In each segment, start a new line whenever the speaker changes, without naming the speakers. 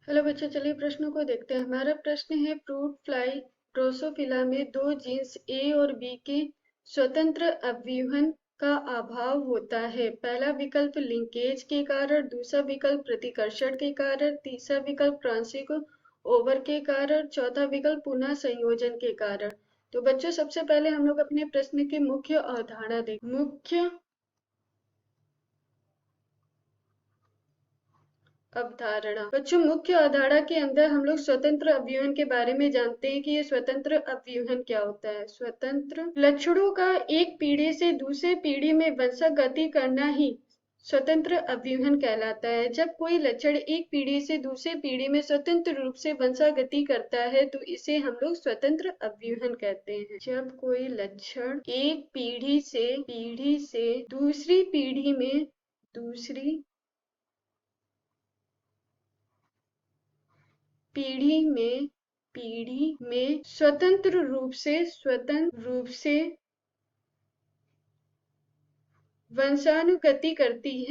Hello बच्चों, चलिए प्रश्नों को देखते हैं। हमारा प्रश्न है फ्रूट फ्लाई ड्रोसोफिला में दो जीन्स ए और बी के स्वतंत्र अवयवन का अभाव होता है। पहला विकल्प लिंकेज के कारण, दूसरा विकल्प प्रतिकर्षण के कारण, तीसरा विकल्प क्रॉसिंग ओवर के कारण, चौथा विकल्प पुनः संयोजन के कारण। तो बच्चों, सबसे पहले हम लोग अपने प्रश्न की मुख्य अवधारणा देखें। मुख्य अवधारणा। बच्चों, मुख्य अवधारणा के अंदर हम लोग स्वतंत्र अवयवन के बारे में जानते हैं कि ये स्वतंत्र अवयवन क्या होता है। स्वतंत्र लक्षणों का एक पीढ़ी से दूसरे पीढ़ी में वंशागति करना ही स्वतंत्र अवयवन कहलाता है। जब कोई लक्षण एक पीढ़ी से दूसरे पीढ़ी में स्वतंत्र रूप से वंशागति करता है तो इसे हम लोग स्वतंत्र अवयवन कहते हैं। जब कोई लक्षण एक पीढ़ी से दूसरी पीढ़ी में स्वतंत्र रूप से वंशानुगति करती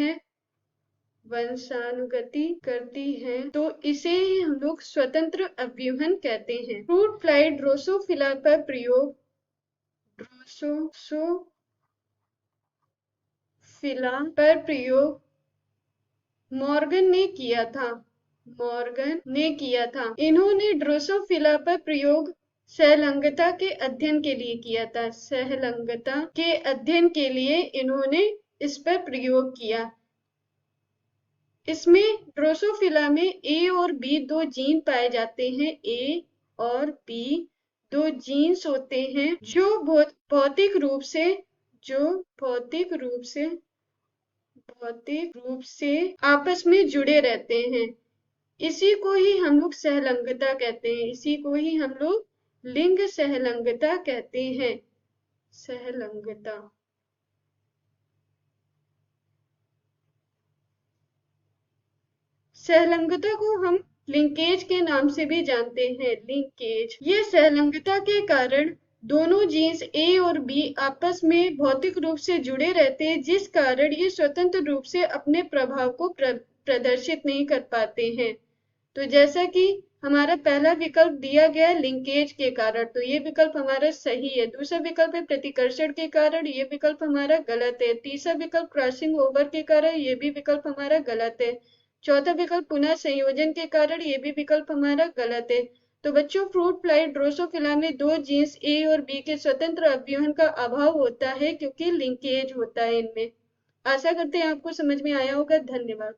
है तो इसे ही हम लोग स्वतंत्र अवयवन कहते हैं। फ्रूट फ्लाई ड्रोसोफिला पर प्रयोग मॉर्गन ने किया था। इन्होंने ड्रोसोफिला पर प्रयोग सहलंगता के अध्ययन के लिए किया था। सहलंगता के अध्ययन के लिए इन्होंने इस पर प्रयोग किया। इसमें ड्रोसोफिला में ए और बी दो जीन पाए जाते हैं। ए और बी दो जीन्स होते हैं जो भौतिक रूप से आपस में जुड़े रहते हैं। इसी को ही हम लोग सहलंगता कहते हैं। इसी को ही हम लोग लिंग सहलंगता कहते हैं। सहलंगता को हम लिंकेज के नाम से भी जानते हैं। लिंकेज, ये सहलंगता के कारण दोनों जीन्स ए और बी आपस में भौतिक रूप से जुड़े रहते हैं, जिस कारण ये स्वतंत्र रूप से अपने प्रभाव को प्रदर्शित नहीं कर पाते हैं। तो जैसा कि हमारा पहला विकल्प दिया गया है लिंकेज के कारण, तो ये विकल्प हमारा सही है। दूसरा विकल्प है प्रतिकर्षण के कारण, ये विकल्प हमारा गलत है। तीसरा विकल्प क्रॉसिंग ओवर के कारण, ये भी विकल्प हमारा गलत है। चौथा विकल्प पुनः संयोजन के कारण, ये भी विकल्प हमारा गलत है। तो बच्चों, फ्रूट फ्लाई ड्रोसोफिला में दो जीन्स ए और बी के स्वतंत्र अवयवन का अभाव होता है क्योंकि लिंकेज होता है इनमें। आशा करते हैं आपको समझ में आया होगा। धन्यवाद।